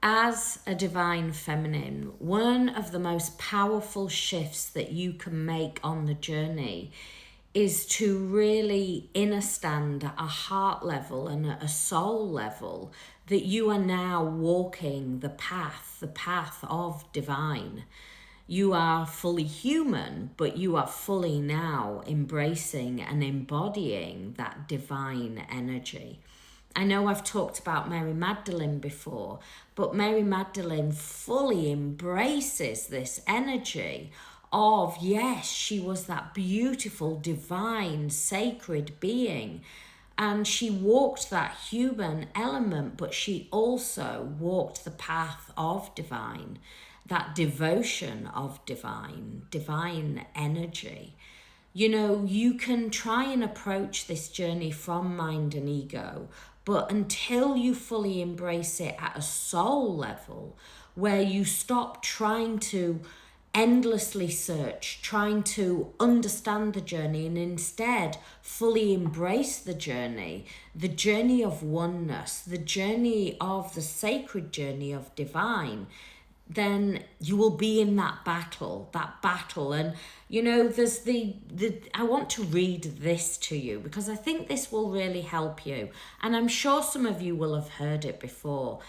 As a divine feminine, one of the most powerful shifts that you can make on the journey is to really understand at a heart level and at a soul level that you are now walking the path of divine. You are fully human, but you are fully now embracing and embodying that divine energy. I know I've talked about Mary Magdalene before, but Mary Magdalene fully embraces this energy of, yes, she was that beautiful, divine, sacred being. And she walked that human element, but she also walked the path of divine, that devotion of divine energy. You know, you can try and approach this journey from mind and ego, but until you fully embrace it at a soul level, where you stop trying to endlessly search, trying to understand the journey, and instead fully embrace the journey of oneness, the journey of the sacred journey of divine, then you will be in that battle. And, you know, there's I want to read this to you because I think this will really help you. And I'm sure some of you will have heard it before.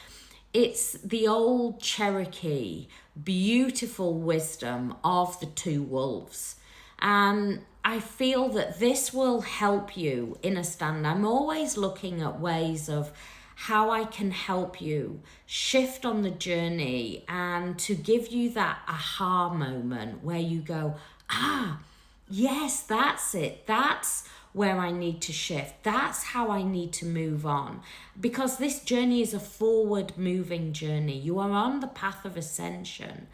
It's the old Cherokee, beautiful wisdom of the two wolves. And I feel that this will help you understand. I'm always looking at ways of how I can help you shift on the journey and to give you that aha moment where you go, yes, that's it. That's where I need to shift. That's how I need to move on. Because this journey is a forward moving journey. You are on the path of ascension.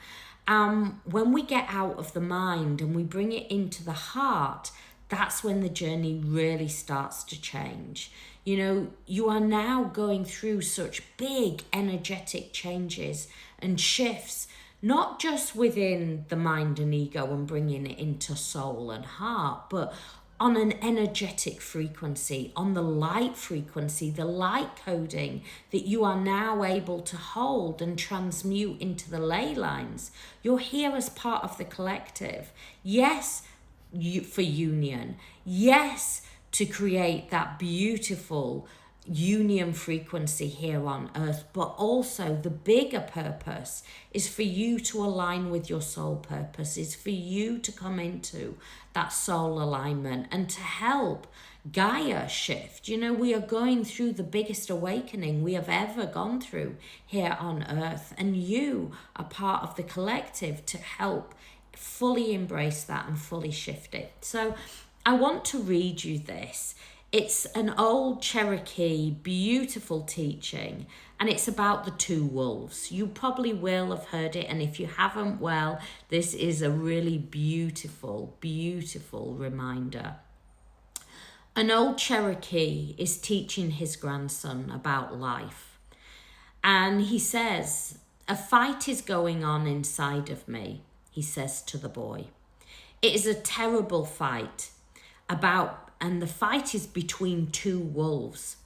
When we get out of the mind and we bring it into the heart, that's when the journey really starts to change. You know, you are now going through such big energetic changes and shifts, not just within the mind and ego and bringing it into soul and heart, but on an energetic frequency, on the light frequency, the light coding that you are now able to hold and transmute into the ley lines. You're here as part of the collective. Yes, for union. Yes, to create that beautiful union frequency here on earth, but also the bigger purpose is for you to align with your soul purpose, is for you to come into that soul alignment and to help Gaia shift. You know, we are going through the biggest awakening we have ever gone through here on earth, and you are part of the collective to help fully embrace that and fully shift it. So I want to read you this. It's an old Cherokee, beautiful teaching, and it's about the two wolves. You probably will have heard it, and if you haven't, well, this is a really beautiful, beautiful reminder. An old Cherokee is teaching his grandson about life, and he says, "A fight is going on inside of me," he says to the boy. "It is a terrible fight and the fight is between two wolves.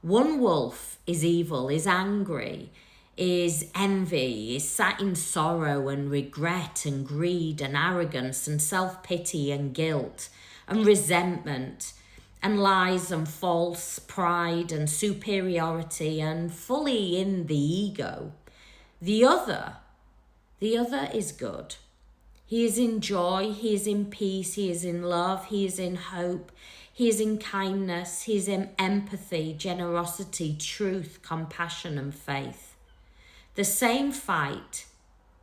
One wolf is evil, is angry, is envy, is sat in sorrow and regret and greed and arrogance and self-pity and guilt and resentment and lies and false pride and superiority and fully in the ego. The other is good. He is in joy, he is in peace, he is in love, he is in hope, he is in kindness, he is in empathy, generosity, truth, compassion, and faith. The same fight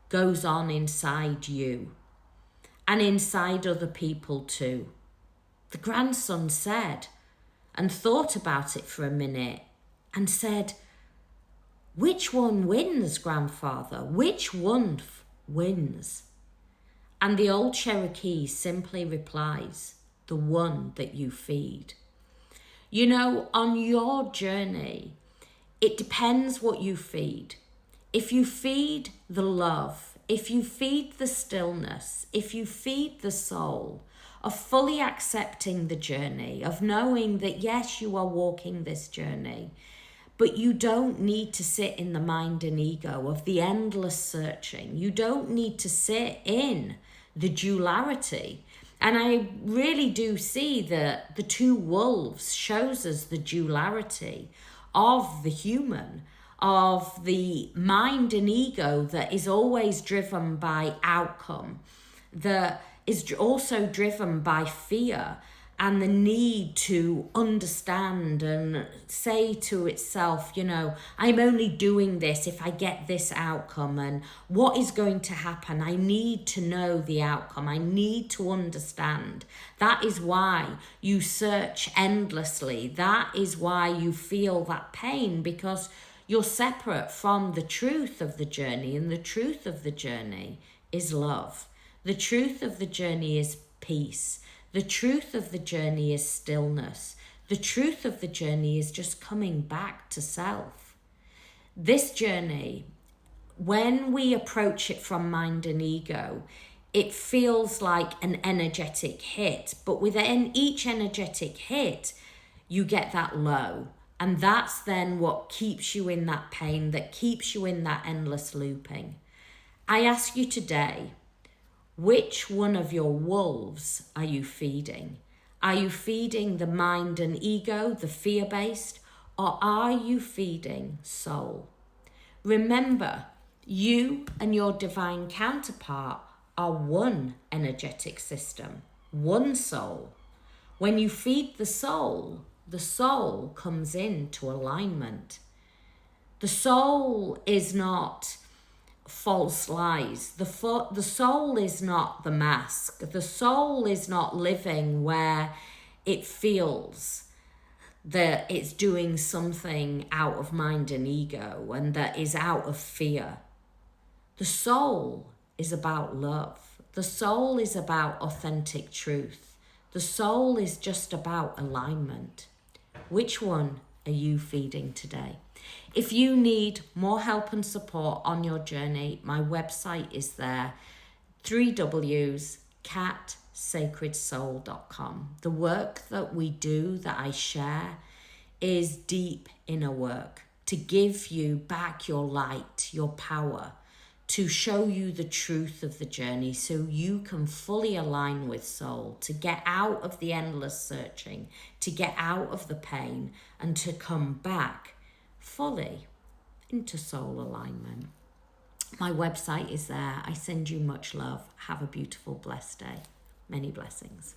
goes on inside you and inside other people too." The grandson said and thought about it for a minute and said, "Which one wins, grandfather? Which one wins?" And the old Cherokee simply replies, "The one that you feed." You know, on your journey, it depends what you feed. If you feed the love, if you feed the stillness, if you feed the soul of fully accepting the journey, of knowing that yes, you are walking this journey, But you don't need to sit in the mind and ego of the endless searching. You don't need to sit in the duality. And I really do see that the two wolves shows us the duality of the human, of the mind and ego that is always driven by outcome, that is also driven by fear and the need to understand and say to itself, you know, I'm only doing this if I get this outcome, and what is going to happen? I need to know the outcome. I need to understand. That is why you search endlessly. That is why you feel that pain, because you're separate from the truth of the journey, and the truth of the journey is love. The truth of the journey is peace. The truth of the journey is stillness. The truth of the journey is just coming back to self. This journey, when we approach it from mind and ego, it feels like an energetic hit. But within each energetic hit, you get that low. And that's then what keeps you in that pain, that keeps you in that endless looping. I ask you today, which one of your wolves are you feeding? Are you feeding the mind and ego, the fear-based, or are you feeding soul? Remember, you and your divine counterpart are one energetic system, one soul. When you feed the soul comes into alignment. The soul is not false lies. The soul is not the mask. The soul is not living where it feels that it's doing something out of mind and ego and that is out of fear. The soul is about love. The soul is about authentic truth. The soul is just about alignment. Which one are you feeding today? If you need more help and support on your journey, my website is there, 3Ws, catsacredsoul.com. The work that we do, that I share, is deep inner work to give you back your light, your power, to show you the truth of the journey so you can fully align with soul, to get out of the endless searching, to get out of the pain, and to come back fully into soul alignment. My website is there. I send you much love. Have a beautiful, blessed day. Many blessings.